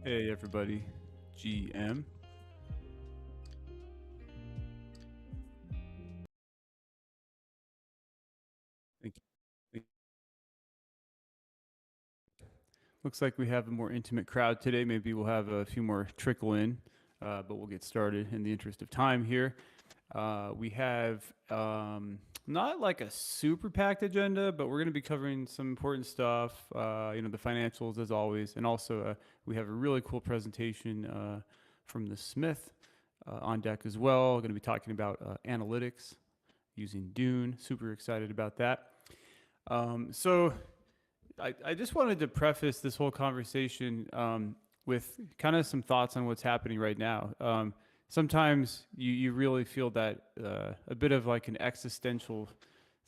Hey everybody, GM. Thank you. Looks like we have a more intimate crowd today. Maybe we'll have a few more trickle in, but we'll get started in the interest of time here. We have not like a super packed agenda, but we're going to be covering some important stuff. The financials as always, and also we have a really cool presentation from the Smith on deck as well. We're going to be talking about analytics using Dune. Super excited about that. So I just wanted to preface this whole conversation with kind of some thoughts on what's happening right now. Sometimes you really feel that a bit of like an existential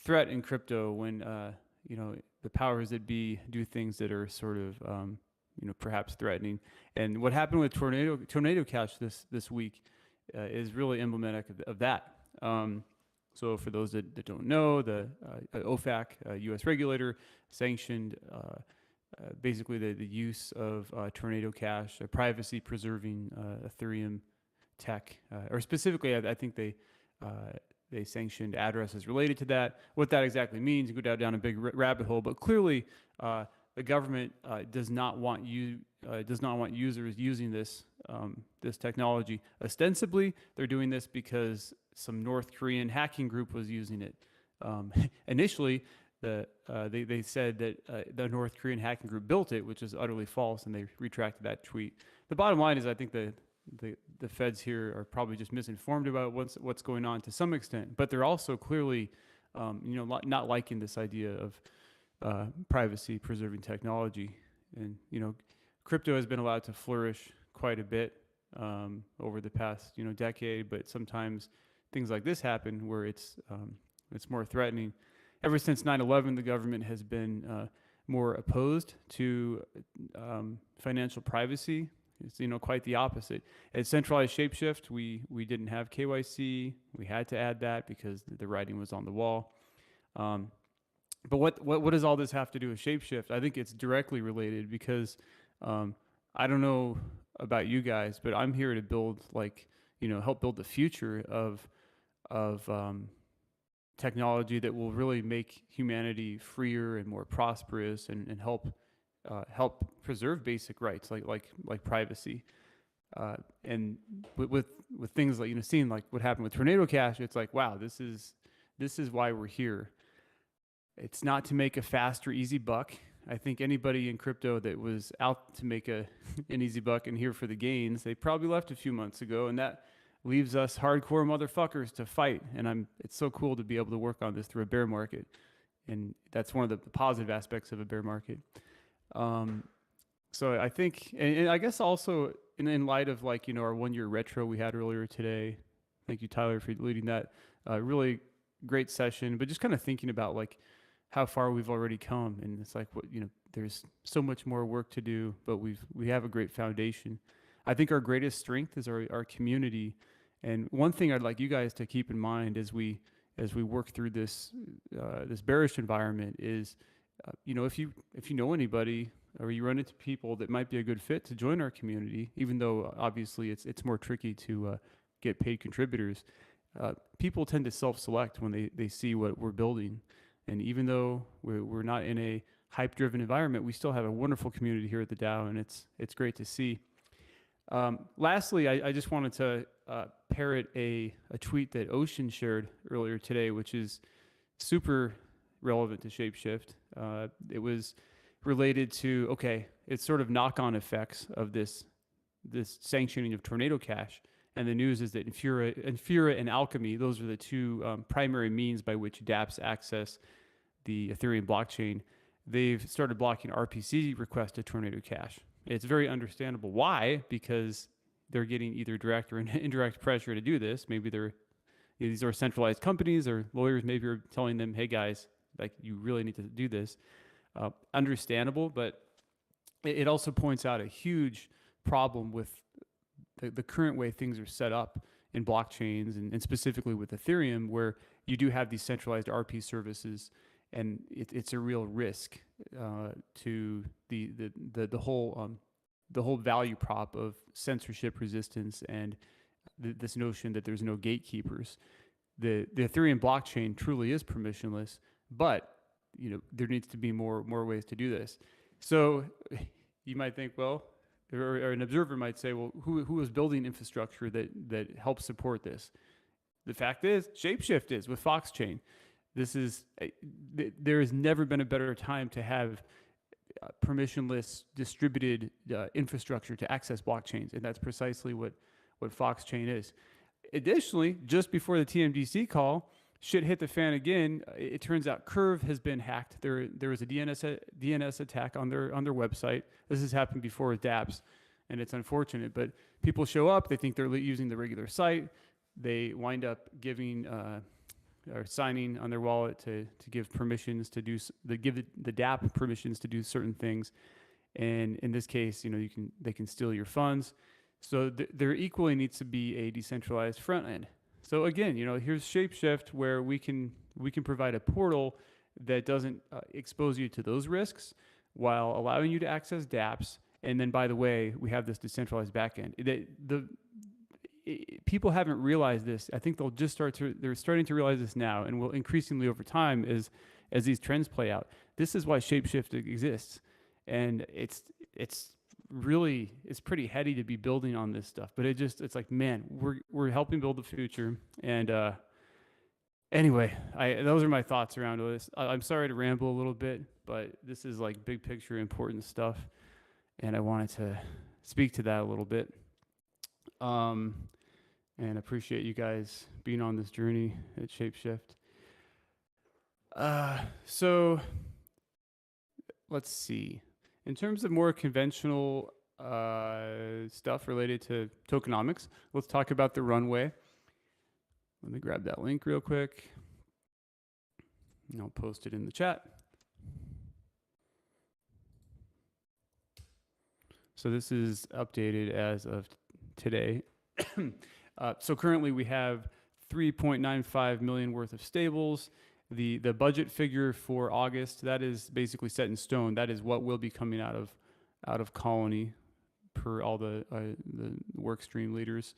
threat in crypto when the powers that be do things that are sort of perhaps threatening. And what happened with Tornado Cash this week is really emblematic of that. So for those that don't know, the OFAC, U.S. regulator, sanctioned basically the use of Tornado Cash, a privacy-preserving Ethereum tech, or specifically, I think they sanctioned addresses related to that. What that exactly means, you go down a big rabbit hole. But clearly, the government does not want users using this technology. Ostensibly, they're doing this because some North Korean hacking group was using it. Initially, they said that the North Korean hacking group built it, which is utterly false, and they retracted that tweet. The bottom line is, I think the feds here are probably just misinformed about what's going on to some extent, but they're also clearly, not liking this idea of privacy preserving technology. And crypto has been allowed to flourish quite a bit over the past decade, but sometimes things like this happen where it's more threatening. Ever since 9/11, the government has been more opposed to financial privacy. It's quite the opposite. At centralized ShapeShift, we didn't have KYC. We had to add that because the writing was on the wall. But what does all this have to do with ShapeShift? I think it's directly related because I don't know about you guys, but I'm here to build help build the future of technology that will really make humanity freer and more prosperous and help preserve basic rights like privacy. And with things like seeing like what happened with Tornado Cash, it's like, wow, this is why we're here. It's not to make a fast or easy buck. I think anybody in crypto that was out to make an easy buck and here for the gains, they probably left a few months ago, and that leaves us hardcore motherfuckers to fight. And it's so cool to be able to work on this through a bear market, and that's one of the positive aspects of a bear market. So I think, and I guess also in light of our 1 year retro we had earlier today. Thank you, Tyler, for leading that. Really great session, but just kind of thinking about how far we've already come, and it's like there's so much more work to do, but we have a great foundation. I think our greatest strength is our community, and one thing I'd like you guys to keep in mind as we work through this bearish environment is, if you know anybody or you run into people that might be a good fit to join our community, even though obviously it's more tricky to get paid contributors. People tend to self-select when they see what we're building. And even though we're not in a hype-driven environment, we still have a wonderful community here at the DAO, and it's great to see. Lastly, I just wanted to parrot a tweet that Ocean shared earlier today, which is super relevant to ShapeShift. It was related to, it's sort of knock-on effects of this sanctioning of Tornado Cash. And the news is that Infura and Alchemy, those are the two primary means by which dApps access the Ethereum blockchain. They've started blocking RPC requests to Tornado Cash. It's very understandable. Why? Because they're getting either direct or indirect pressure to do this. Maybe these are centralized companies, or lawyers maybe are telling them, hey guys, you really need to do this. Understandable, but it also points out a huge problem with the current way things are set up in blockchains, and specifically with Ethereum, where you do have these centralized RP services, and it's a real risk to the whole the whole value prop of censorship resistance and this notion that there's no gatekeepers. The Ethereum blockchain truly is permissionless, but there needs to be more ways to do this. So you might think, well, or an observer might say, well, who is building infrastructure that helps support this? The fact is, ShapeShift is with Foxchain. There has never been a better time to have permissionless distributed infrastructure to access blockchains, and that's precisely what Foxchain is. Additionally, just before the TMDC call, shit hit the fan again. It turns out Curve has been hacked. There was a DNS attack on their website. This has happened before with dApps, and it's unfortunate. But people show up, they think they're using the regular site. They wind up giving or signing on their wallet to give permissions to do give the dApp permissions to do certain things. And in this case, they can steal your funds. So there equally needs to be a decentralized front end. So again, here's ShapeShift, where we can provide a portal that doesn't expose you to those risks while allowing you to access dApps. And then, by the way, we have this decentralized backend. People haven't realized this. I think they're starting to realize this now, and will increasingly over time as these trends play out. This is why ShapeShift exists, and it's pretty heady to be building on this stuff, but it's like, man, we're helping build the future. And anyway, those are my thoughts around this. I'm sorry to ramble a little bit, but this is like big picture important stuff, and I wanted to speak to that a little bit. And appreciate you guys being on this journey at ShapeShift. So let's see. In terms of more conventional stuff related to tokenomics, let's talk about the runway. Let me grab that link real quick, and I'll post it in the chat. So this is updated as of today. So currently we have 3.95 million worth of stables. The budget figure for August, that is basically set in stone. That is what will be coming out of Colony per all the work stream leaders.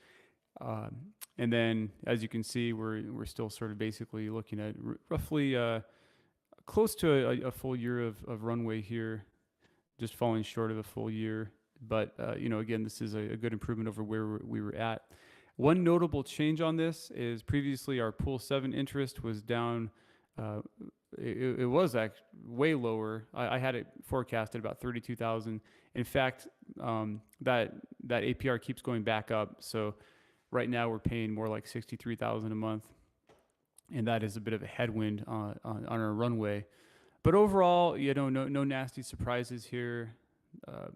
And then, as you can see, we're still sort of basically looking at roughly close to a full year of runway here, just falling short of a full year. But again, this is a good improvement over where we were at. One notable change on this is previously our Pool 7 interest was down. It was actually way lower. I had it forecasted about 32,000. In fact, that APR keeps going back up. So right now we're paying more like 63,000 a month, and that is a bit of a headwind on our runway. But overall, no nasty surprises here.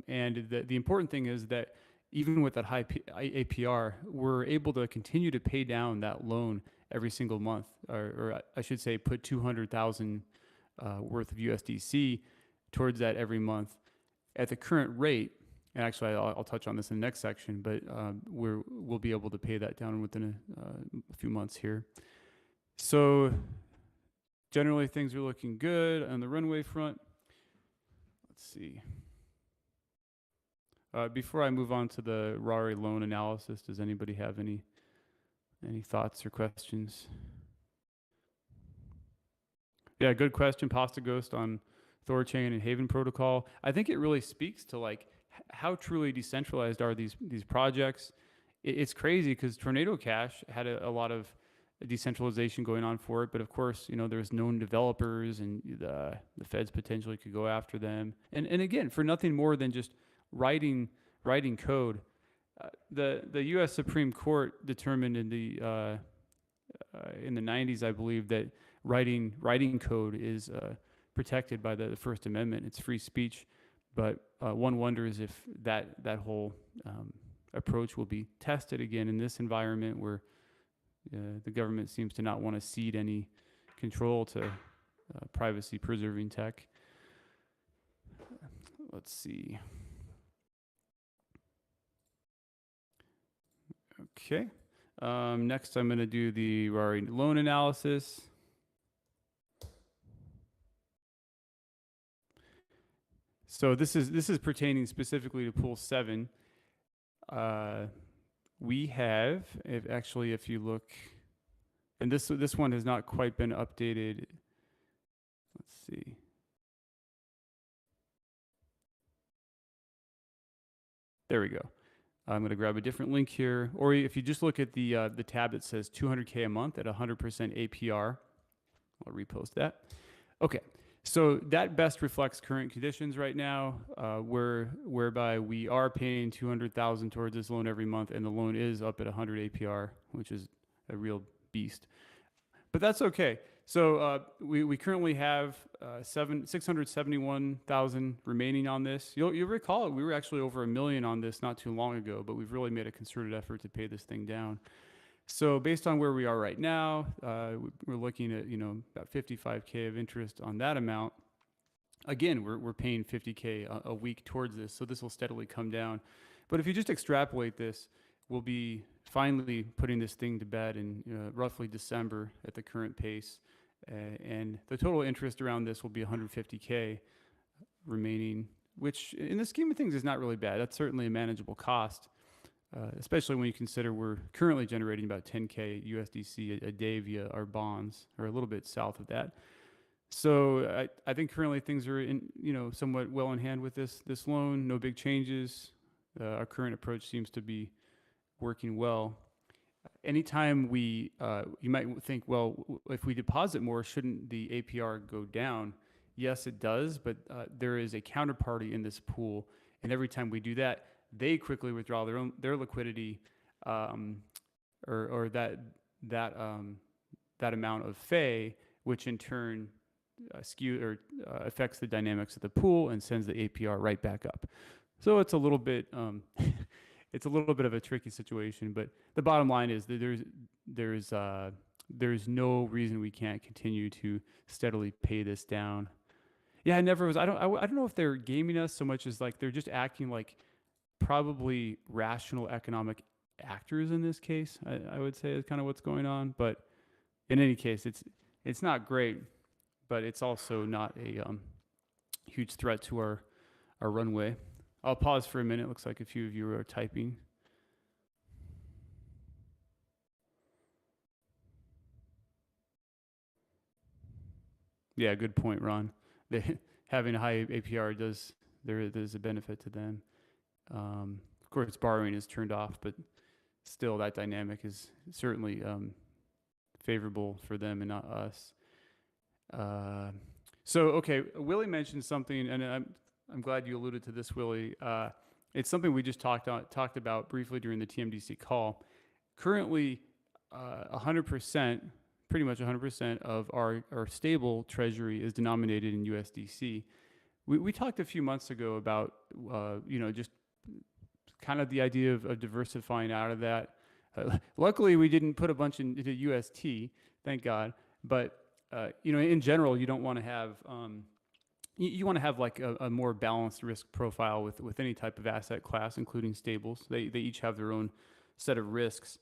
And the important thing is that even with that high APR, we're able to continue to pay down that loan every single month, or I should say put 200,000 worth of USDC towards that every month at the current rate. And actually, I'll touch on this in the next section, but we'll be able to pay that down within a few months here. So generally, things are looking good on the runway front. Let's see. Before I move on to the Rari loan analysis, does anybody have any thoughts or questions? Yeah, good question. Pasta Ghost on Thorchain and Haven Protocol. I think it really speaks to like how truly decentralized are these projects. It's crazy because Tornado Cash had a lot of decentralization going on for it, but of course, there's known developers, and the feds potentially could go after them. And again, for nothing more than just writing code. The U.S. Supreme Court determined in the 90s, I believe, that writing code is protected by the First Amendment. It's free speech, but one wonders if that whole approach will be tested again in this environment where the government seems to not want to cede any control to privacy-preserving tech. Let's see. Okay. Next, I'm going to do the Rari loan analysis. So this is pertaining specifically to pool 7. We have, if you look, and this one has not quite been updated. Let's see. There we go. I'm going to grab a different link here, or if you just look at the tab that says 200K a month at 100% APR, I'll repost that. Okay, so that best reflects current conditions right now, whereby we are paying 200,000 towards this loan every month, and the loan is up at 100 APR, which is a real beast. But that's okay. So we currently have 671,000 remaining on this. You'll recall it. We were actually over $1 million on this not too long ago, but we've really made a concerted effort to pay this thing down. So based on where we are right now, we're looking at about 55K of interest on that amount. Again, we're paying 50K a week towards this, so this will steadily come down. But if you just extrapolate this, we'll be finally putting this thing to bed in roughly December at the current pace. And the total interest around this will be 150K remaining, which in the scheme of things is not really bad. That's certainly a manageable cost, especially when you consider we're currently generating about 10K USDC a day via our bonds, or a little bit south of that. So I think currently things are somewhat well in hand with this loan. No big changes. Our current approach seems to be working well. Anytime you might think, well, if we deposit more, shouldn't the APR go down? Yes, it does, but there is a counterparty in this pool, and every time we do that, they quickly withdraw their liquidity, or that amount of FAE, which in turn affects the dynamics of the pool and sends the APR right back up. So it's a little bit it's a little bit of a tricky situation, but the bottom line is that there's no reason we can't continue to steadily pay this down. Yeah, I never was. I don't know if they're gaming us so much as like they're just acting like probably rational economic actors in this case. I would say is kind of what's going on. But in any case, it's not great, but it's also not a huge threat to our runway. I'll pause for a minute. Looks like a few of you are typing. Yeah, good point, Ron. Having a high APR there's a benefit to them. Of course, borrowing is turned off, but still that dynamic is certainly favorable for them and not us. So, okay, Willie mentioned something, and I'm glad you alluded to this, Willie. It's something we just talked about briefly during the TMDC call. Currently, 100%, pretty much 100% of our stable treasury is denominated in USDC. We talked a few months ago about, just kind of the idea of diversifying out of that. Luckily, we didn't put a bunch into UST, thank God. But, in general, you don't want to have... you want to have like a more balanced risk profile with any type of asset class, including stables. They each have their own set of risks.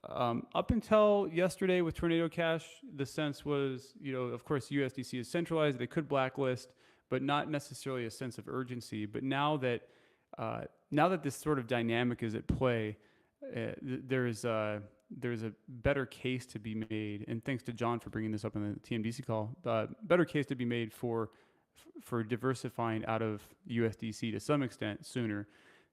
Up until yesterday with Tornado Cash, the sense was, of course, USDC is centralized. They could blacklist, but not necessarily a sense of urgency. But now that this sort of dynamic is at play, there's a better case to be made. And thanks to John for bringing this up in the TMDC call. Better case to be made for diversifying out of USDC to some extent sooner.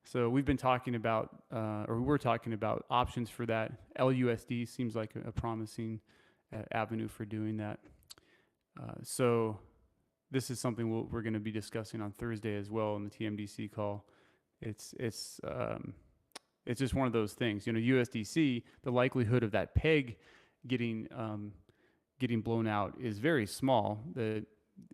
So we've been talking about, or we're talking about options for that. LUSD seems like a promising avenue for doing that. So this is something we're going to be discussing on Thursday as well in the TMDC call. It's just one of those things. USDC, the likelihood of that peg getting blown out is very small. The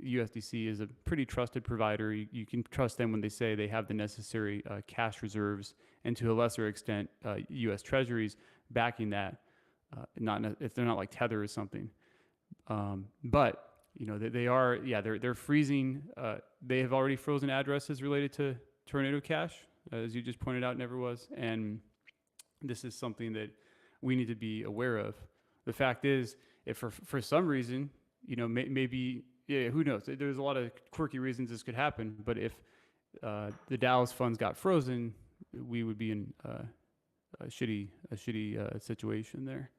USDC is a pretty trusted provider. You can trust them when they say they have the necessary cash reserves, and to a lesser extent, U.S. Treasuries backing that. If they're not like Tether or something, but they're freezing. They have already frozen addresses related to Tornado Cash, as you just pointed out, never was, and this is something that we need to be aware of. The fact is, if for some reason, maybe. Yeah, who knows? There's a lot of quirky reasons this could happen, but if the DAO's funds got frozen, we would be in a shitty situation there.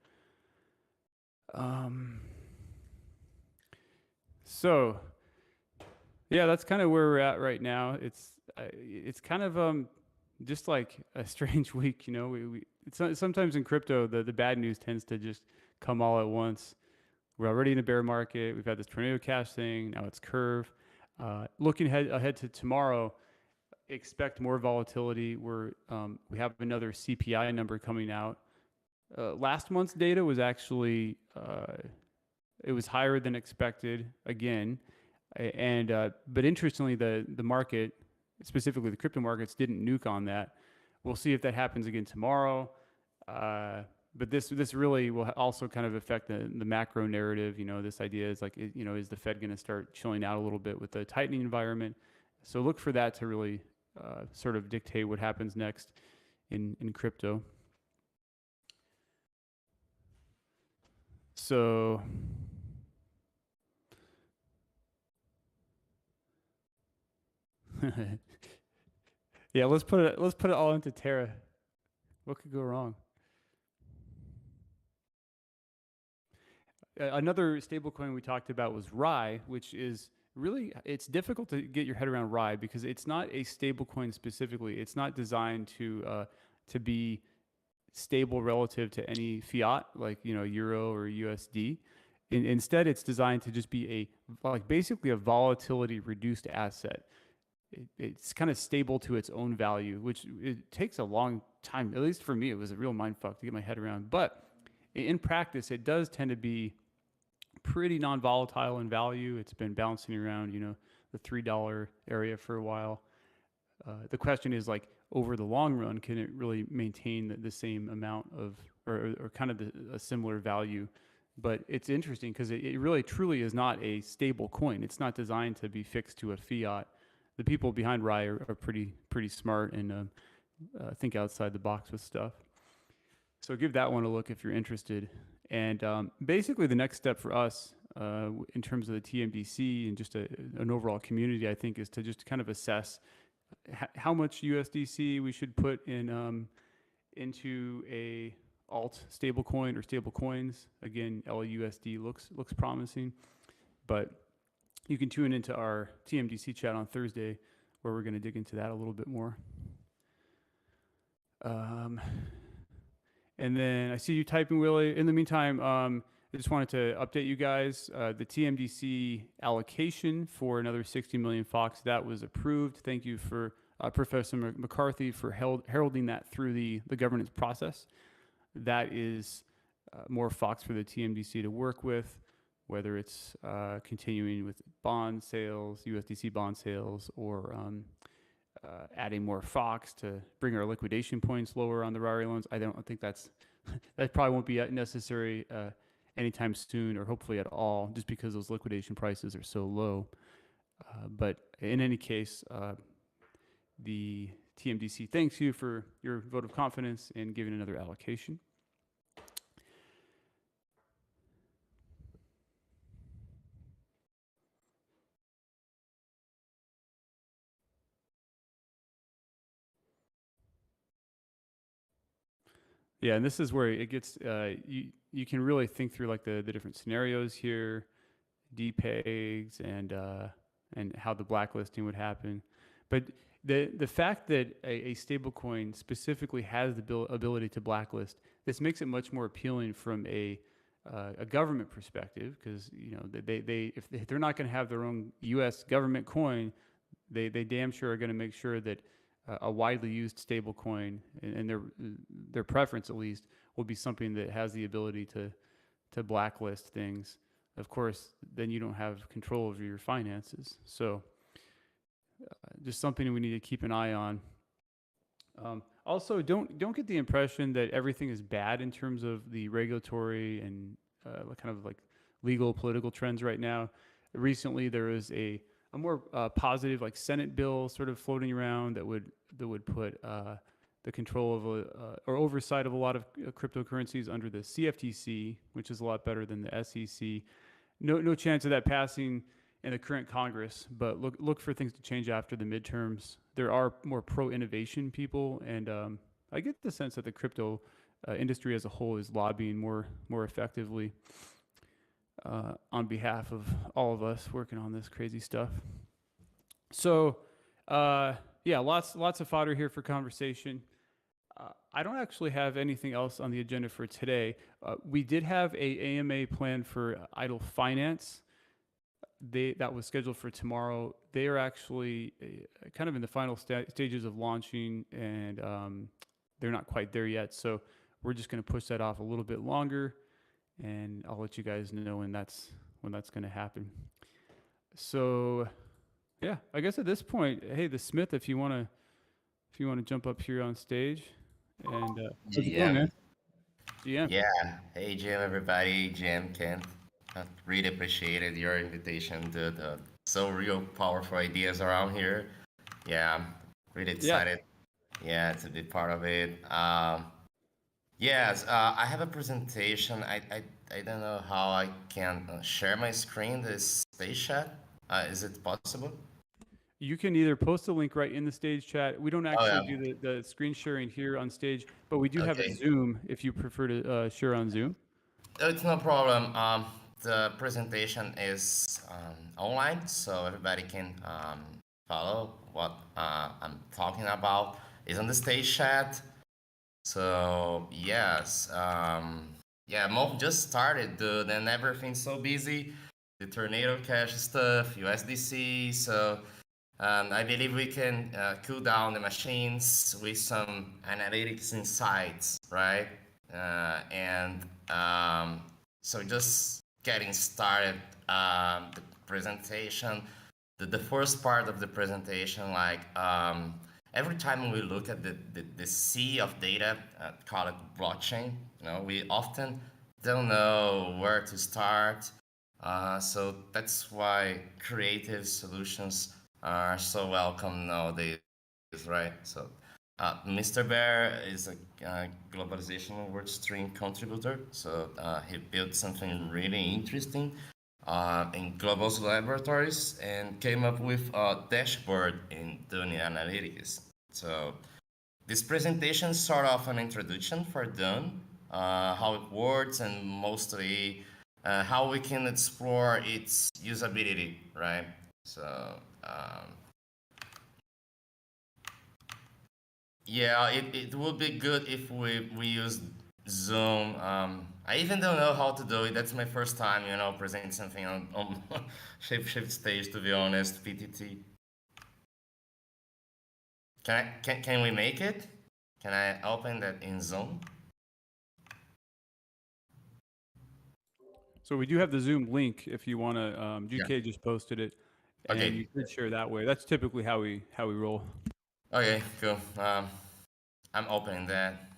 So yeah, that's kind of where we're at right now. It's kind of just like a strange week, you know. It's sometimes in crypto the bad news tends to just come all at once. We're already in a bear market. We've had this tornado cash thing. Now it's curve. Looking ahead to tomorrow, expect more volatility. We have another CPI number coming out. Last month's data was actually it was higher than expected again, and but interestingly, the market, specifically the crypto markets, didn't nuke on that. We'll see if that happens again tomorrow. But this really will also kind of affect the macro narrative. You know, this idea is like, you know, is the Fed going to start chilling out a little bit with the tightening environment? So look for that to really sort of dictate what happens next in crypto. So yeah, let's put it all into Terra. What could go wrong? Another stablecoin we talked about was Rye, which is really, it's difficult to get your head around Rye because it's not a stablecoin specifically. It's not designed to be stable relative to any fiat, like, you know, euro or USD. Instead, it's designed to just be basically a volatility reduced asset. It's kind of stable to its own value, which it takes a long time. At least for me, it was a real mindfuck to get my head around. But in practice, it does tend to be pretty non-volatile in value. It's been bouncing around, you know, the $3 area for a while. The question is, like, over the long run, can it really maintain the same amount of, or kind of a similar value? But it's interesting because it really truly is not a stable coin. It's not designed to be fixed to a fiat. The people behind Rye are pretty smart and think outside the box with stuff. So give that one a look if you're interested. And basically the next step for us in terms of the TMDC and just an overall community, I think, is to just kind of assess how much USDC we should put in into a alt stablecoin or stable coins. Again, LUSD looks promising, but you can tune into our TMDC chat on Thursday where we're going to dig into that a little bit more. And then I see you typing, Willie. In the meantime, I just wanted to update you guys. The TMDC allocation for another 60 million Fox, that was approved. Thank you for Professor McCarthy for heralding that through the governance process. That is more Fox for the TMDC to work with, whether it's continuing with bond sales, USDC bond sales, or adding more Fox to bring our liquidation points lower on the Rari loans. I don't think that probably won't be necessary anytime soon, or hopefully at all, just because those liquidation prices are so low. But in any case, the TMDC thanks you for your vote of confidence in giving another allocation. Yeah, and this is where it gets, you can really think through like the different scenarios here, depegs, and how the blacklisting would happen. But the fact that a stablecoin specifically has the ability to blacklist, this makes it much more appealing from a government perspective, because, you know, if they're not going to have their own U.S. government coin, they damn sure are going to make sure that a widely used stable coin, and their preference at least, will be something that has the ability to blacklist things. Of course, then you don't have control over your finances. So just something we need to keep an eye on. Also, don't get the impression that everything is bad in terms of the regulatory and kind of like legal political trends right now. Recently, there was a more positive, like, Senate bill sort of floating around that would put the control of or oversight of a lot of cryptocurrencies under the CFTC, which is a lot better than the SEC. No chance of that passing in the current Congress, but look for things to change after the midterms. There are more pro-innovation people, and I get the sense that the crypto industry as a whole is lobbying more effectively on behalf of all of us working on this crazy stuff. So, yeah, lots of fodder here for conversation. I don't actually have anything else on the agenda for today. We did have a AMA plan for idle finance. That was scheduled for tomorrow. They are actually kind of in the final stages of launching, and they're not quite there yet. So we're just going to push that off a little bit longer, and I'll let you guys know when that's going to happen. So, yeah, I guess at this point, hey, the Smith, if you want to jump up here on stage, and how's it going, man? GM. Yeah. Hey, Jim, everybody. Jim, Ken. I really appreciated your invitation, dude. So real powerful ideas around here. Yeah, I'm really excited. Yeah, to be part of it. Yes, I have a presentation. I don't know how I can share my screen, this space chat. Is it possible? You can either post a link right in the stage chat. We don't actually yeah. do the screen sharing here on stage, but we do have a Okay. Zoom if you prefer to share on Zoom. It's no problem. The presentation is online, so everybody can follow what I'm talking about. It's on the stage chat. So yes, yeah, Mo just started, dude, and everything's so busy. The Tornado Cash stuff, USDC. So I believe we can cool down the machines with some analytics insights, right? And so just getting started, the presentation, the first part of the presentation, like every time we look at the sea of data, call it blockchain, we often don't know where to start. So that's why creative solutions are so welcome nowadays, right? So Mr. Bear is a globalization workstream contributor. So he built something really interesting in global laboratories and came up with a dashboard in Dune Analytics. So this presentation is sort of an introduction for Dune, how it works, and mostly how we can explore its usability, right? So yeah, it would be good if we use Zoom. I even don't know how to do it. That's my first time, presenting something on ShapeShift stage, to be honest, PTT. Can we make it? Can I open that in Zoom? So we do have the Zoom link if you want to. GK just posted it, and Okay. you could share that way. That's typically how we roll. Okay, cool. I'm opening that,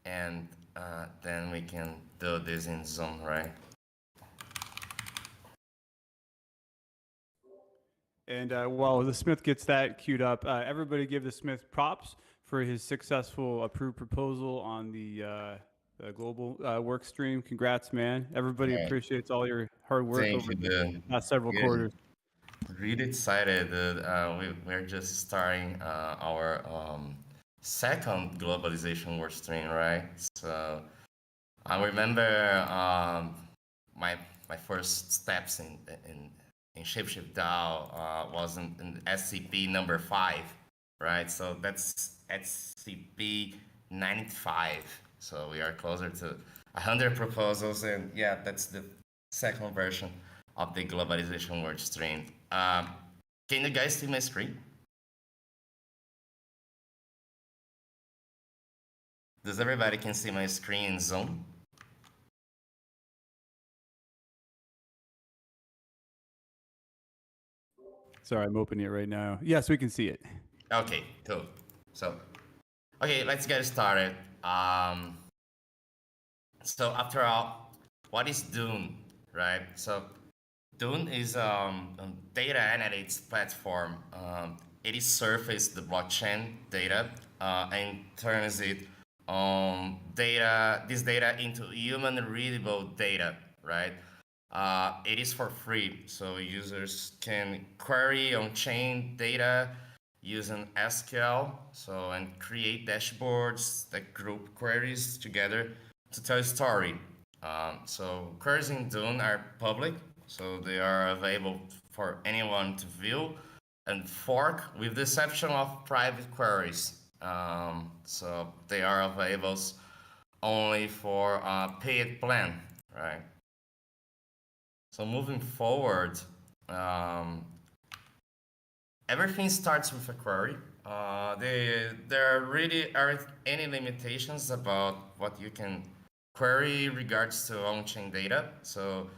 and then we can do this in Zoom, right? And while the Smith gets that queued up, everybody give the Smith props for his successful approved proposal on the global work stream. Congrats, man. Everybody appreciates all your hard work over the last several quarters. Really excited that we're just starting our second globalization work stream, right? So I remember my first steps in ShapeShiftDAO was in SCP number 5, right? So that's SCP 95. So we are closer to 100 proposals, and yeah, that's the second version of the globalization work stream. Can you guys see my screen? Does everybody can see my screen in Zoom? Sorry, I'm opening it right now. Yes, we can see it. Okay, cool. So, okay, let's get started. So after all, what is Dune, right? So Dune is a data analytics platform. It is surfaced the blockchain data and turns it this data into human readable data, right? It is for free, so users can query on-chain data using SQL, and create dashboards that group queries together to tell a story. So queries in Dune are public, so they are available for anyone to view and fork, with the exception of private queries. So they are available only for a paid plan, right? So moving forward, um, everything starts with a query. There really aren't any limitations about what you can query regards to on-chain data. So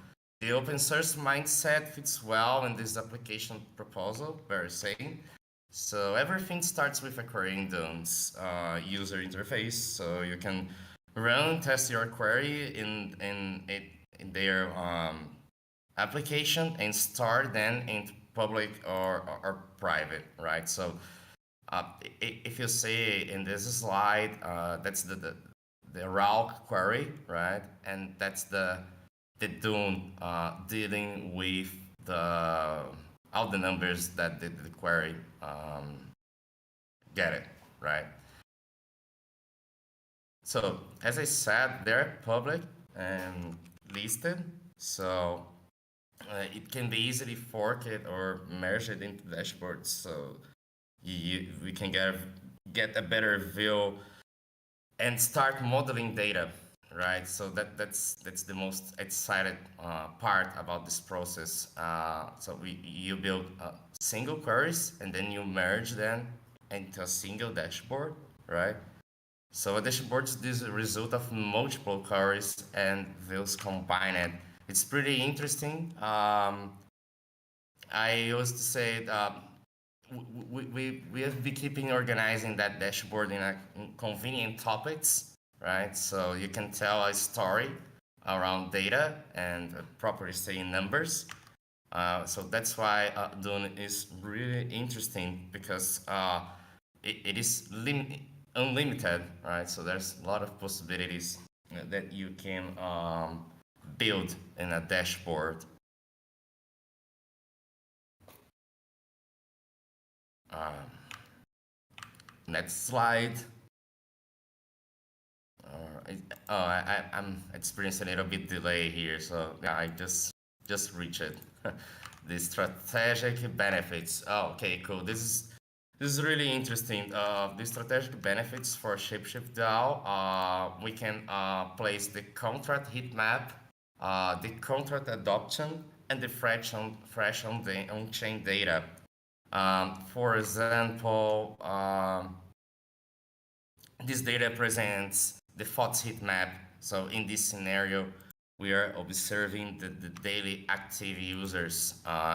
the open source mindset fits well in this application proposal, very saying. So everything starts with a query in Dune's user interface. So you can run test your query in their application and store then into public or private, right? So if you see in this slide, that's the raw query, right? And that's the Dune dealing with the all the numbers that the query get it, right? So as I said, they're public and listed, so it can be easily forked or merged into dashboards. So we can get a better view and start modeling data, right? So that's the most excited part about this process. So you build single queries and then you merge them into a single dashboard, right? So a dashboard is the result of multiple queries and views combined. It's pretty interesting. I used to say we have been keeping organizing that dashboard in convenient topics, right? So you can tell a story around data and properly saying numbers. So that's why Dune is really interesting because it is unlimited, right? So there's a lot of possibilities that you can build in a dashboard. Next slide. I'm experiencing a little bit delay here, so yeah, I just reached it. The strategic benefits. Oh, okay, cool. This is really interesting. The strategic benefits for ShapeShiftDAO. We can place the contract heat map, the contract adoption, and the fresh on-chain data. For example, this data presents the thoughts heat map. So in this scenario, we are observing the daily active users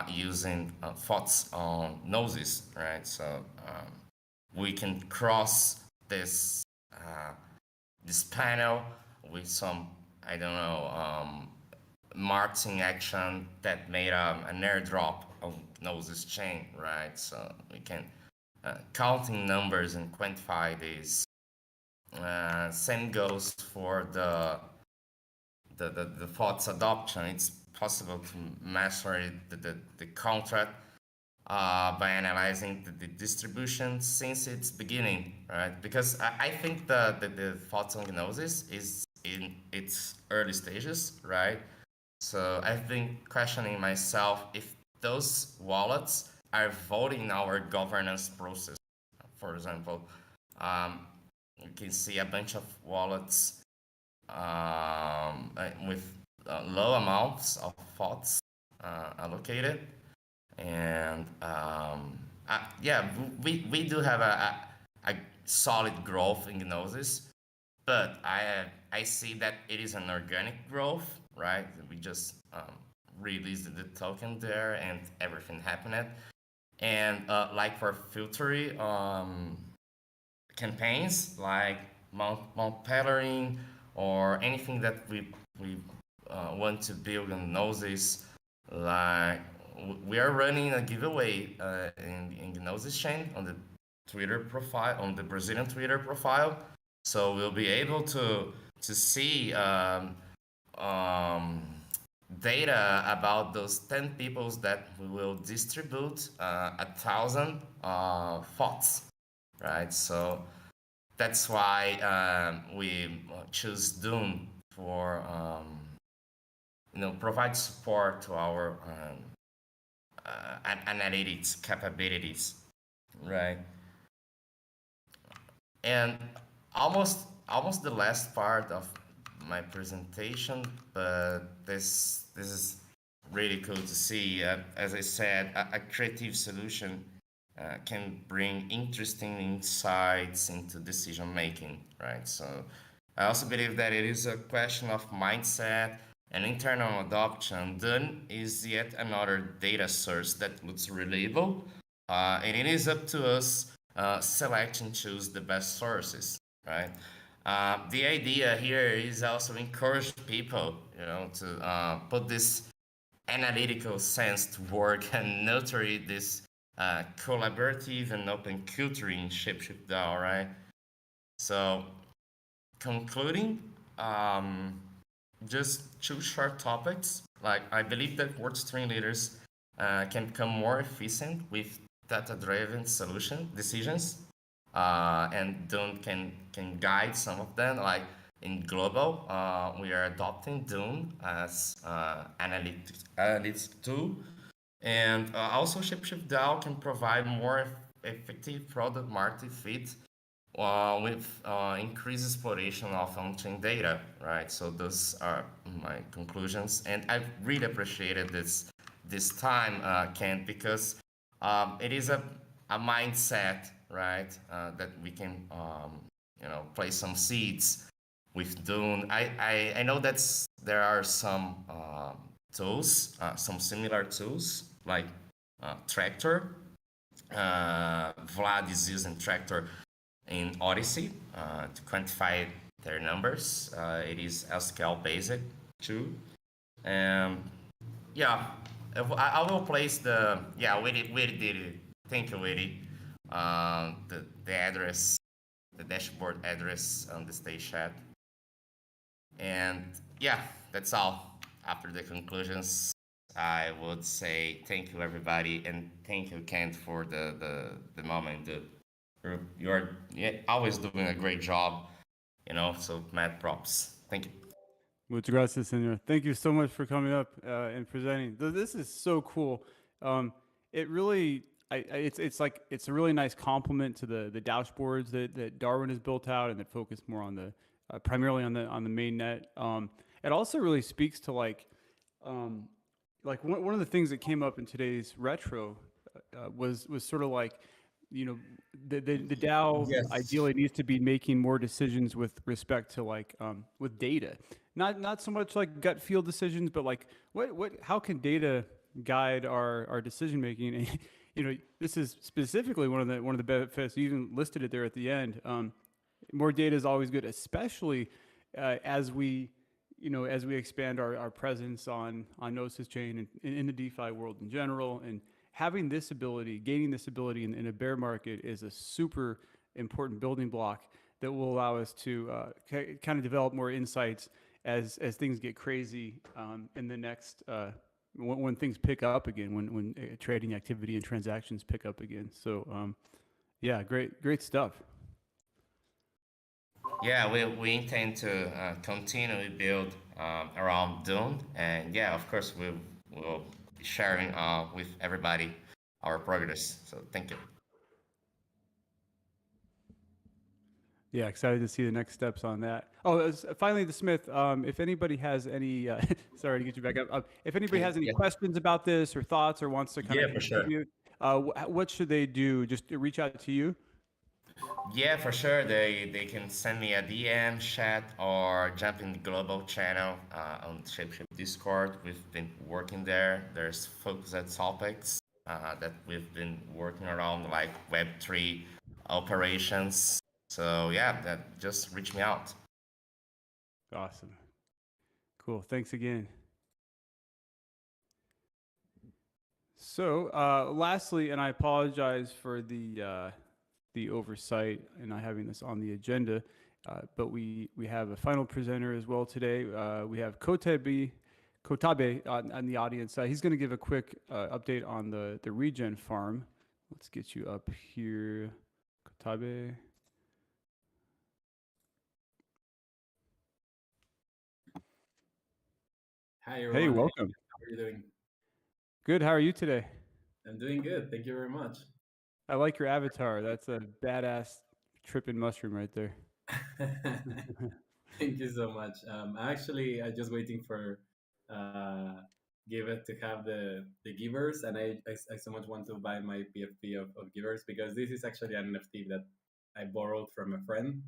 using thoughts on noses, right? So we can cross this panel with some, I don't know, marketing action that made an airdrop of noses chain, right? So we can counting numbers and quantify these. Same goes for the thoughts adoption. It's possible to measure the contract by analyzing the distribution since its beginning, right? Because I think the thoughts on gnosis is in its early stages, right? So I've been questioning myself if those wallets are voting our governance process. For example, um, you can see a bunch of wallets with low amounts of thoughts allocated, and yeah, we do have a solid growth in Gnosis, but I see that it is an organic growth, right? We just released the token there, and everything happened. And like for filtering campaigns, like Mount Pellering or anything that we want to build on Gnosis, like we are running a giveaway in Gnosis chain on the Twitter profile, on the Brazilian Twitter profile. So we'll be able to see um, data about those 10 peoples that we will distribute 1,000 thoughts, right? So that's why we choose Dune for provide support to our analytics capabilities, right? And almost the last part of my presentation, but this is really cool to see. As I said, a creative solution can bring interesting insights into decision making, right? So I also believe that it is a question of mindset and internal adoption. Then is yet another data source that looks reliable, and it is up to us select and choose the best sources, right? The idea here is also encourage people, to put this analytical sense to work and nurture this collaborative and open culture in ShapeShiftDAO, right? So, concluding, just two short topics. Like, I believe that work stream leaders can become more efficient with data-driven solution decisions, and Dune can guide some of them. Like in global, we are adopting Dune as analytics tool, and also ShapeShiftDAO can provide more effective product market fit with increased exploration of on-chain data, right? So those are my conclusions, and I really appreciated this time, Kent, because it is a mindset, right? That we can place some seeds with Dune. I know there are some tools, some similar tools like Tractor. Vlad is using Tractor in Odyssey to quantify their numbers. It is SQL basic too. And yeah, I will place the Witty did it. Thank you, Witty. The address, the dashboard address on the stage chat. And yeah, that's all. After the conclusions, I would say thank you everybody, and thank you Kent for the moment. You're always doing a great job, So mad props. Thank you. Muchas gracias, senor. Thank you so much for coming up and presenting. This is so cool. It really, it's a really nice complement to the dashboards that Darwin has built out and that focus more on the primarily on the main net. It also really speaks to one of the things that came up in today's retro was sort of like, the DAO Yes. ideally needs to be making more decisions with respect to with data, not so much like gut feel decisions, but like how can data guide our decision making? And this is specifically one of the benefits. You even listed it there at the end. More data is always good, especially as we as we expand our presence on Gnosis chain and in the DeFi world in general. And having this ability, gaining this ability in a bear market is a super important building block that will allow us to kind of develop more insights as things get crazy in the next when things pick up again, when trading activity and transactions pick up again. So yeah, great stuff. Yeah, we intend to continue to build around Dune, and yeah, of course we'll be sharing with everybody our progress. So thank you. Yeah, excited to see the next steps on that. Oh, finally, the Smith. If anybody has any, sorry to get you back up. If anybody has any Yeah, questions about this or thoughts or wants to kind of yeah, for sure. contribute, what should they do? Just to reach out to you? Yeah, for sure. They can send me a DM, chat, or jump in the global channel on ShapeShift Discord. We've been working there. There's focused topics that we've been working around, like Web3 operations. So yeah, that just reach me out. Awesome. Cool. Thanks again. So, lastly, and I apologize for the oversight and not having this on the agenda, but we have a final presenter as well today. We have Kotabe on the audience. He's going to give a quick update on the regen farm. Let's get you up here, Kotabe. Hi Hey, everyone. welcome. How are you doing? Good. How are you today? I'm doing good. Thank you very much. I like your avatar. That's a badass tripping mushroom right there. Thank you so much. I'm just waiting for uh, Give It to have the givers, and I so much want to buy my PFP of givers because this is actually an NFT that I borrowed from a friend,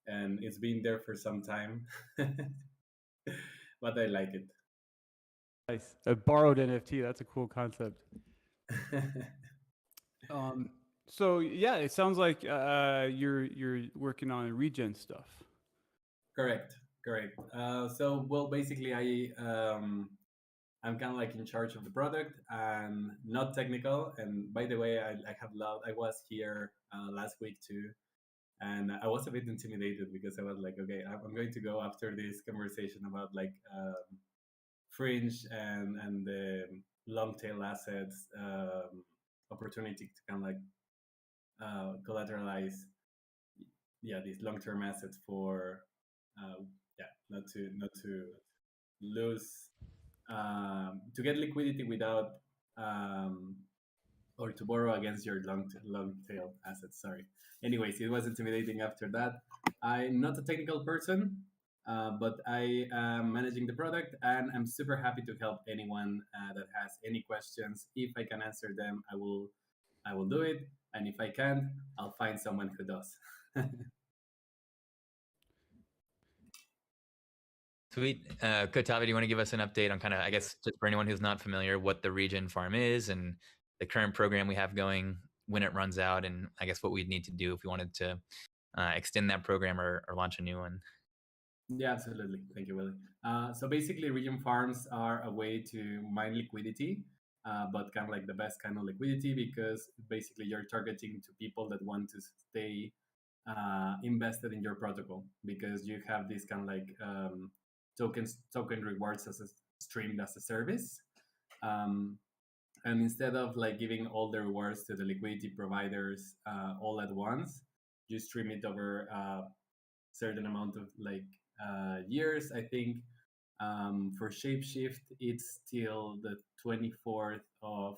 and it's been there for some time, but I like it. Nice. A borrowed NFT. That's a cool concept. So yeah, it sounds like you're working on regen stuff. Correct, correct. Well, basically, I'm kind of like in charge of the product and not technical. And by the way, I was here last week too, and I was a bit intimidated because I was like, okay, I'm going to go after this conversation about like fringe and the long tail assets opportunity to kind of like collateralize, yeah, these long term assets for yeah, not to lose to get liquidity without um, or to borrow against your long tail assets. Sorry. Anyways, it was intimidating after that. I'm not a technical person, but I am managing the product, and I'm super happy to help anyone that has any questions. If I can answer them, I will do it, and if I can't, I'll find someone who does. Sweet. Kotabe, do you want to give us an update on kind of, I guess, just for anyone who's not familiar, what the regen farm is and the current program we have going, when it runs out, and I guess what we'd need to do if we wanted to extend that program or launch a new one? Yeah, absolutely. Thank you, Willie. So basically, region farms are a way to mine liquidity, but kind of like the best kind of liquidity because basically you're targeting to people that want to stay invested in your protocol because you have this kind of like token rewards as a streamed as a service. And instead of like giving all the rewards to the liquidity providers all at once, you stream it over a certain amount of like years. I think for ShapeShift, it's till the 24th of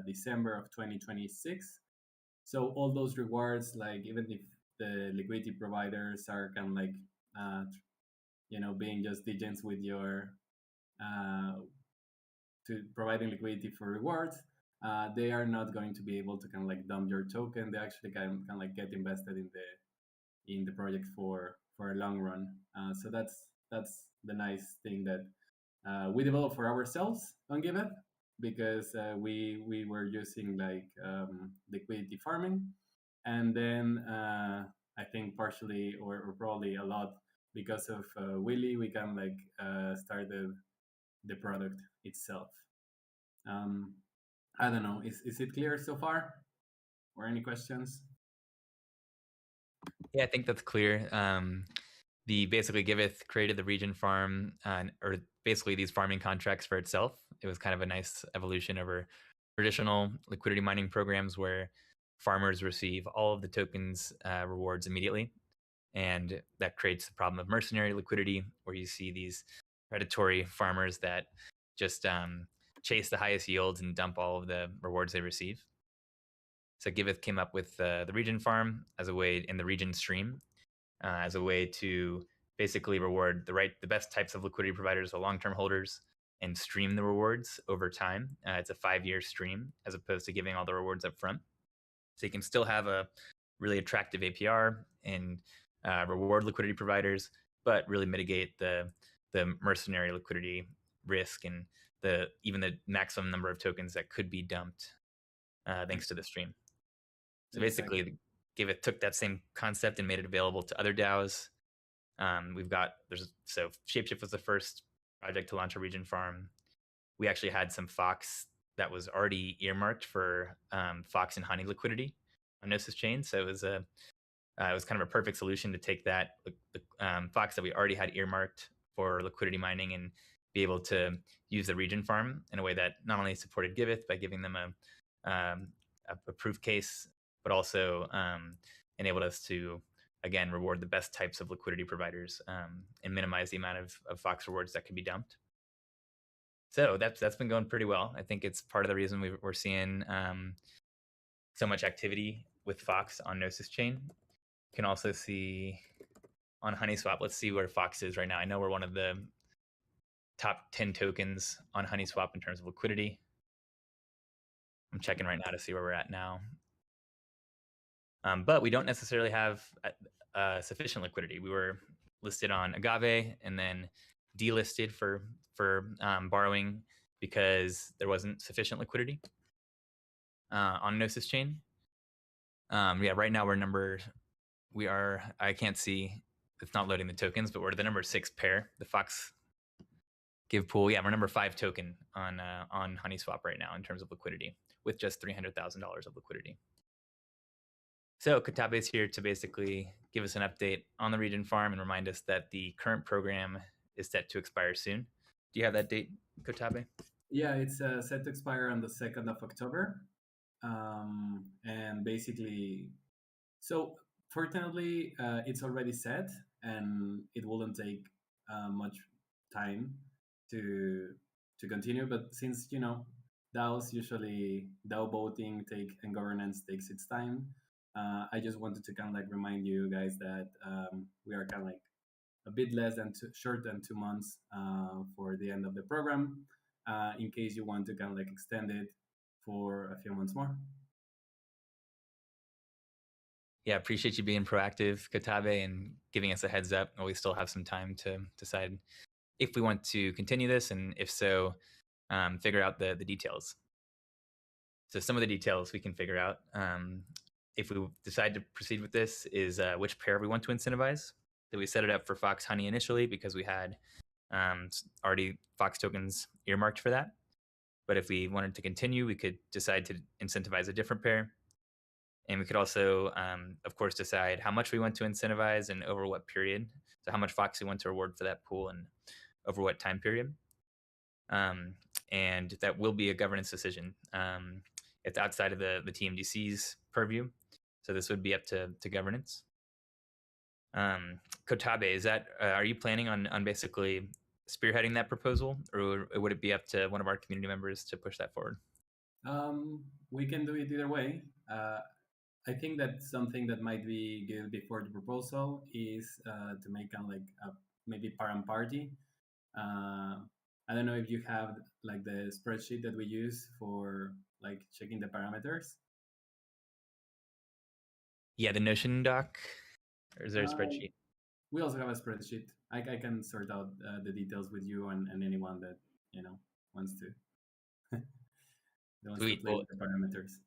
December of 2026. So all those rewards, like even if the liquidity providers are kind of like, being just degens with your to providing liquidity for rewards, they are not going to be able to kind of like dump your token. They actually can kind of like get invested in the project for a long run. So that's the nice thing that we developed for ourselves on Giveth because we were using like liquidity farming, and then I think partially or probably a lot because of Willy, we can like start the product itself. I don't know. Is it clear so far? Or any questions? Yeah, I think that's clear. The basically Giveth created the regen farm, or basically these farming contracts for itself. It was kind of a nice evolution over traditional liquidity mining programs where farmers receive all of the tokens rewards immediately. And that creates the problem of mercenary liquidity, where you see these predatory farmers that just chase the highest yields and dump all of the rewards they receive. So Giveth came up with the regen farm as a way, in the regen stream, as a way to basically reward the best types of liquidity providers, the long-term holders, and stream the rewards over time. It's a 5-year stream as opposed to giving all the rewards up front. So you can still have a really attractive APR and reward liquidity providers, but really mitigate the mercenary liquidity risk and even the maximum number of tokens that could be dumped thanks to the stream. So basically, Giveth took that same concept and made it available to other DAOs. So ShapeShift was the first project to launch a regen farm. We actually had some Fox that was already earmarked for Fox and Honey liquidity on Gnosis Chain. So it was kind of a perfect solution to take that Fox that we already had earmarked for liquidity mining and be able to use the region farm in a way that not only supported Giveth by giving them a proof case, but also enabled us to, again, reward the best types of liquidity providers and minimize the amount of Fox rewards that could be dumped. So that's been going pretty well. I think it's part of the reason we're seeing so much activity with Fox on Gnosis chain. You can also see on HoneySwap, let's see where Fox is right now. I know we're one of the top 10 tokens on HoneySwap in terms of liquidity. I'm checking right now to see where we're at now. But we don't necessarily have sufficient liquidity. We were listed on Agave and then delisted for borrowing because there wasn't sufficient liquidity on Gnosis chain. Yeah, right now I can't see, it's not loading the tokens, but we're the number 6 pair, the Fox Give pool. Yeah, we're number 5 token on HoneySwap right now in terms of liquidity, with just $300,000 of liquidity. So Katabe is here to basically give us an update on the region farm and remind us that the current program is set to expire soon. Do you have that date, Katabe? Yeah, it's set to expire on the 2nd of October. And basically, so fortunately, it's already set, and it wouldn't take much time to continue. But since DAO voting and governance takes its time, I just wanted to kind of like remind you guys that we are kind of like a bit less than short than 2 months for the end of the program, in case you want to kind of like extend it for a few months more. Yeah, appreciate you being proactive, Katabe, and giving us a heads up. We still have some time to decide if we want to continue this, and if so, figure out the details. So some of the details we can figure out if we decide to proceed with this is which pair we want to incentivize. So we set it up for Fox Honey initially because we had already Fox tokens earmarked for that. But if we wanted to continue, we could decide to incentivize a different pair. And we could also, of course, decide how much we want to incentivize and over what period. So how much Fox we want to reward for that pool and over what time period. And that will be a governance decision. It's outside of the TMDC's purview. So this would be up to governance. Kotabe, is that, are you planning on basically spearheading that proposal, or would it be up to one of our community members to push that forward? We can do it either way. I think that something that might be good before the proposal is to make kind of like maybe parent party. I don't know if you have like the spreadsheet that we use for like checking the parameters. Yeah, the Notion doc, or is there a spreadsheet? We also have a spreadsheet. I can sort out the details with you and anyone that wants to. Sweet. To play with the parameters.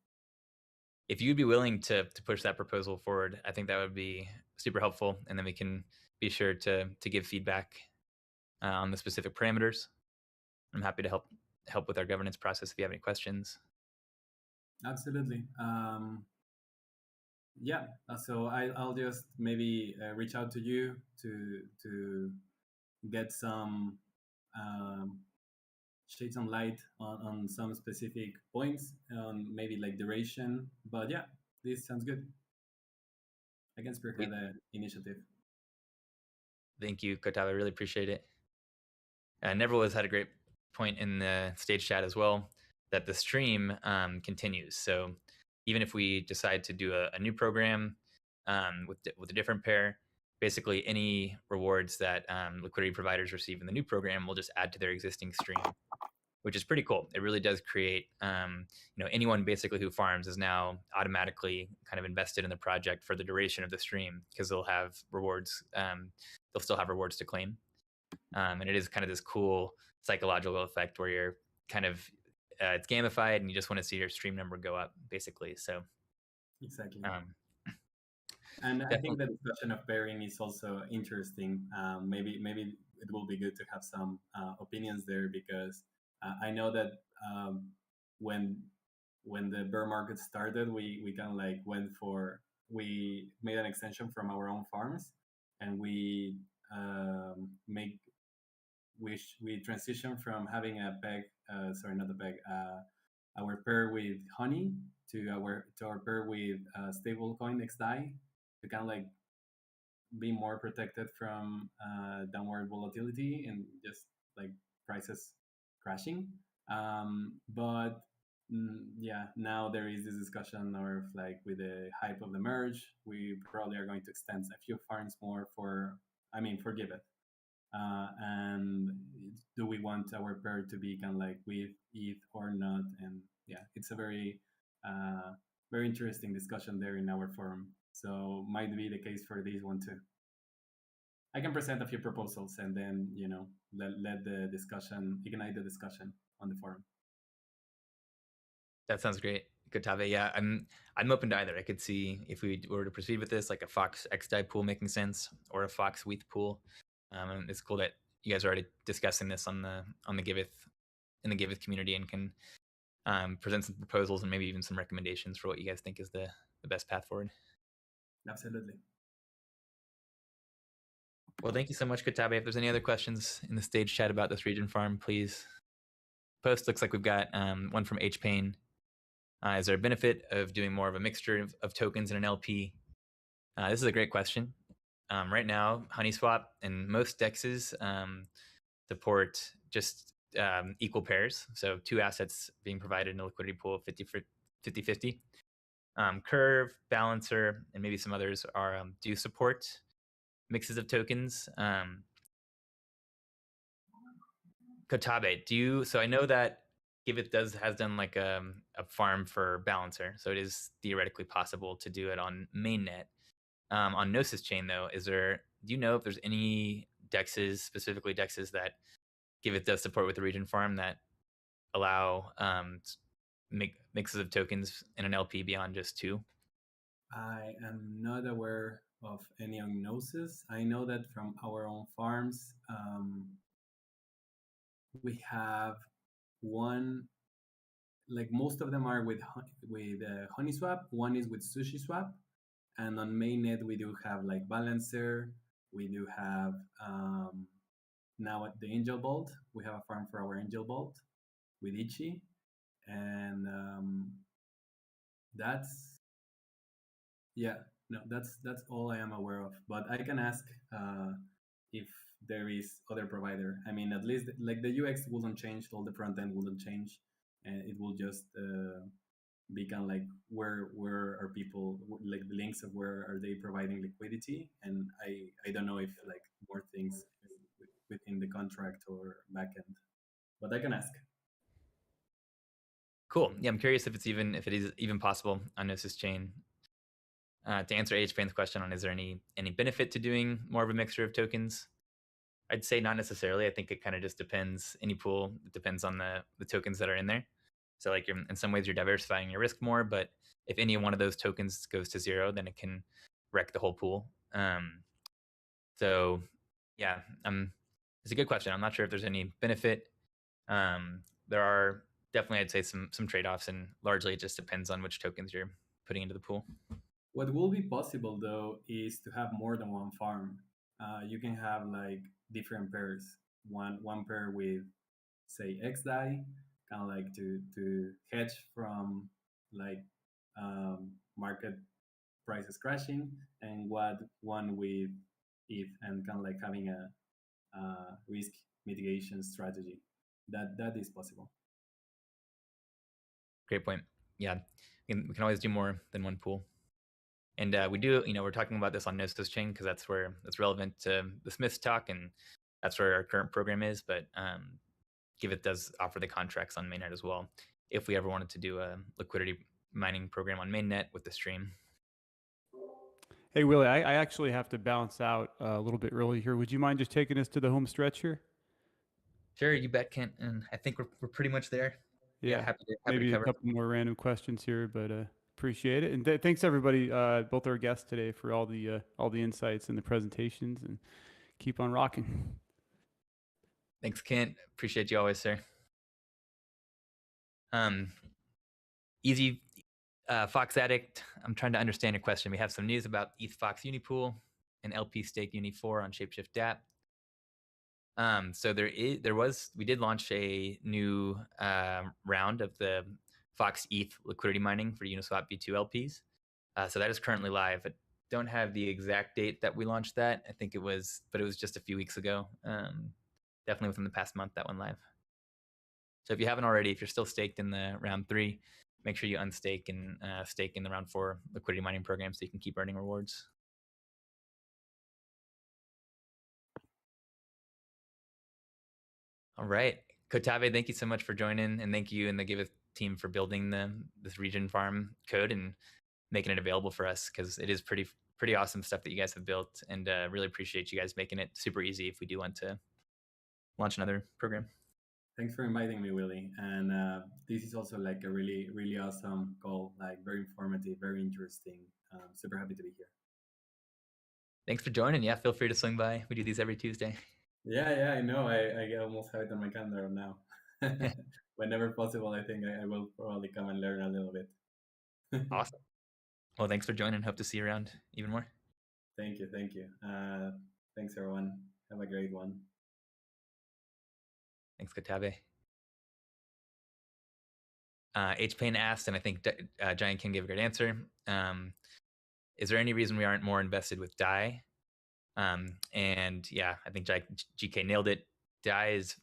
If you'd be willing to push that proposal forward, I think that would be super helpful, and then we can be sure to give feedback on the specific parameters. I'm happy to help with our governance process if you have any questions. Absolutely. Yeah. So I'll just maybe reach out to you to get some shed some light on some specific points on maybe like duration. But yeah, this sounds good. I can spearhead the initiative. Thank you, Kotabe. I really appreciate it. Neverl has had a great point in the stage chat as well, that the stream continues. So even if we decide to do a new program with a different pair, basically any rewards that liquidity providers receive in the new program will just add to their existing stream, which is pretty cool. It really does create, anyone basically who farms is now automatically kind of invested in the project for the duration of the stream, because they'll have rewards. They'll still have rewards to claim. And it is kind of this cool psychological effect where you're kind of, it's gamified and you just want to see your stream number go up, basically. So exactly. And I think the discussion of pairing is also interesting. Maybe it will be good to have some opinions there, because I know that when the bear market started, we kind of like we made an extension from our own farms, and we we transition from having a peg, sorry, not a peg, our pair with Honey to our pair with stablecoin XDAI to kind of like be more protected from downward volatility and just like prices crashing. But yeah, now there is this discussion of like with the hype of the merge, we probably are going to extend a few farms more for, I mean, for Give It. And do we want our pair to be kind of like with ETH or not? And yeah, it's a very very interesting discussion there in our forum. So might be the case for this one too. I can present a few proposals and then let the discussion ignite the discussion on the forum. That sounds great. Good, Tave. Yeah, I'm open to either. I could see if we were to proceed with this, like a Fox XDAI pool making sense, or a Fox WETH pool. And it's cool that you guys are already discussing this on the Giveth in the Giveth community and can present some proposals and maybe even some recommendations for what you guys think is the best path forward. Absolutely. Well, thank you so much, Katabe. If there's any other questions in the stage chat about this region farm, please post. Looks like we've got one from H Payne. Is there a benefit of doing more of a mixture of tokens in an LP? This is a great question. Right now, HoneySwap and most DEXs support just equal pairs. So 2 assets being provided in a liquidity pool 50-50. Curve, Balancer, and maybe some others are do support mixes of tokens. Kotabe, so I know that Giveth has done like a farm for Balancer, so it is theoretically possible to do it on mainnet. On Gnosis chain though, do you know if there's any DEXs, specifically DEXs that Giveth does support with the region farm that allow mixes of tokens in an LP beyond just 2? I am not aware of any on Gnosis. I know that from our own farms, we have one, like most of them are with HoneySwap. One is with SushiSwap, and on mainnet we do have like Balancer. We do have now at the Angel Bolt. We have a farm for our Angel Bolt with Ichi, and that's all I am aware of. But I can ask if there is other provider. I mean, at least like the UX wouldn't change, all the front end wouldn't change, and it will just be kind of like where are people, like the links of where are they providing liquidity. And I don't know if like more things within the contract or backend, but I can ask. Cool. Yeah, I'm curious if it is even possible on Gnosis chain. To answer H Payne's question on is there any benefit to doing more of a mixture of tokens, I'd say not necessarily. I think it kind of just depends. Any pool, it depends on the tokens that are in there. So like in some ways you're diversifying your risk more, but if any one of those tokens goes to 0, then it can wreck the whole pool. So yeah, it's a good question. I'm not sure if there's any benefit. There are definitely, I'd say, some trade-offs, and largely it just depends on which tokens you're putting into the pool. What will be possible though is to have more than one farm. You can have like different pairs. One pair with, say, XDAI, kind of like to hedge from like market prices crashing, and one with ETH, and kind of like having a risk mitigation strategy. That is possible. Great point. Yeah, we can always do more than one pool. And we do, we're talking about this on Gnosis chain because that's relevant to the Smiths talk, and that's where our current program is. But Giveth does offer the contracts on mainnet as well, if we ever wanted to do a liquidity mining program on mainnet with the stream. Hey, Willie, I actually have to bounce out a little bit early here. Would you mind just taking us to the home stretch here? Sure, you bet, Kent. And I think we're pretty much there. Yeah, happy maybe to cover a couple more random questions here, but appreciate it. And thanks everybody, both our guests today, for all the insights and the presentations, and keep on rocking. Thanks, Kent. Appreciate you always, sir. Easy Fox Addict, I'm trying to understand your question. We have some news about ETH Fox Unipool and LP Stake Uni 4 on ShapeShift DAO. So we did launch a new round of the Fox ETH liquidity mining for Uniswap V2 LPs. So that is currently live. I don't have the exact date that we launched that. I think it was just a few weeks ago. Definitely within the past month that went live. So if you haven't already, if you're still staked in the round 3, make sure you unstake and stake in the round 4 liquidity mining program so you can keep earning rewards. All right. Kotabe, thank you so much for joining, and thank you and the Giveth team for building this region farm code and making it available for us, because it is pretty awesome stuff that you guys have built, and really appreciate you guys making it super easy if we do want to launch another program. Thanks for inviting me, Willie. And this is also like a really, really awesome call, like very informative, very interesting. Super happy to be here. Thanks for joining. Yeah, feel free to swing by. We do these every Tuesday. Yeah, I know. I almost have it on my calendar now. Whenever possible, I think I will probably come and learn a little bit. Awesome. Well, thanks for joining. Hope to see you around even more. Thank you. Thanks, everyone. Have a great one. Thanks, Kotabe. H. Payne asked, and I think Giant King gave a great answer. Is there any reason we aren't more invested with DAI? And yeah, I think GK nailed it. DAI is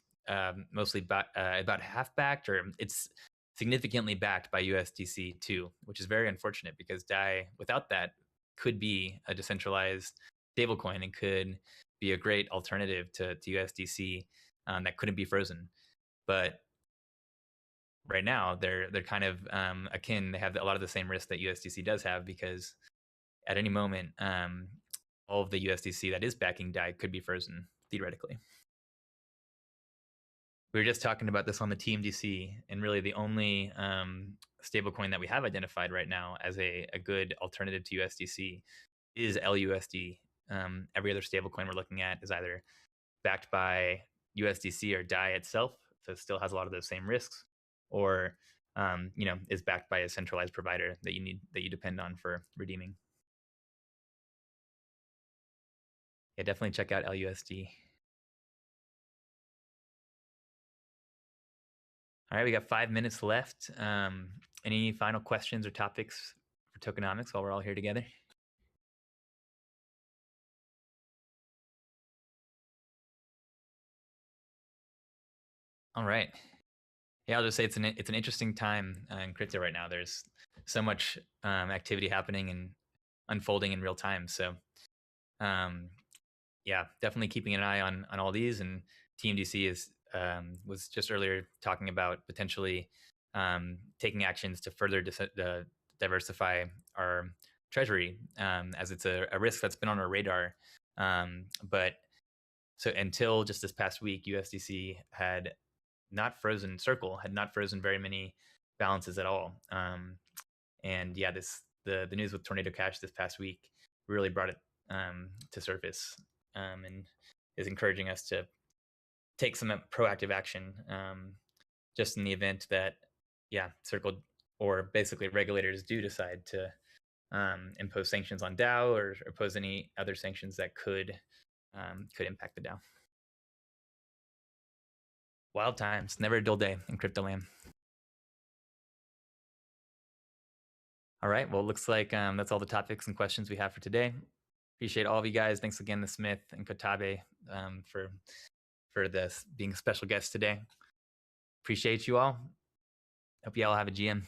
mostly about half backed, or it's significantly backed by USDC too, which is very unfortunate, because DAI without that could be a decentralized stablecoin and could be a great alternative to USDC that couldn't be frozen. But right now they're kind of akin. They have a lot of the same risk that USDC does have, because at any moment all of the USDC that is backing DAI could be frozen theoretically. We were just talking about this on the TMDC, and really the only stablecoin that we have identified right now as a good alternative to USDC is LUSD. Every other stablecoin we're looking at is either backed by USDC or DAI itself, so it still has a lot of those same risks, or is backed by a centralized provider that you depend on for redeeming. Yeah, definitely check out LUSD. All right, we got 5 minutes left. Any final questions or topics for tokenomics while we're all here together? All right. Yeah, I'll just say it's an interesting time in crypto right now. There's so much activity happening and unfolding in real time. So yeah, definitely keeping an eye on all these. And TMDC was just earlier talking about potentially taking actions to further diversify our treasury, as it's a risk that's been on our radar. But so until just this past week, USDC had not frozen, Circle had not frozen very many balances at all. And yeah, the news with Tornado Cash this past week really brought it to surface, and is encouraging us to take some proactive action, just in the event that, yeah, Circle or basically regulators do decide to impose sanctions on DAO or impose any other sanctions that could impact the DAO. Wild times, never a dull day in crypto land. All right, well, it looks like that's all the topics and questions we have for today. Appreciate all of you guys. Thanks again to Smith and Kotabe for this being a special guest today. Appreciate you all. Hope you all have a GM.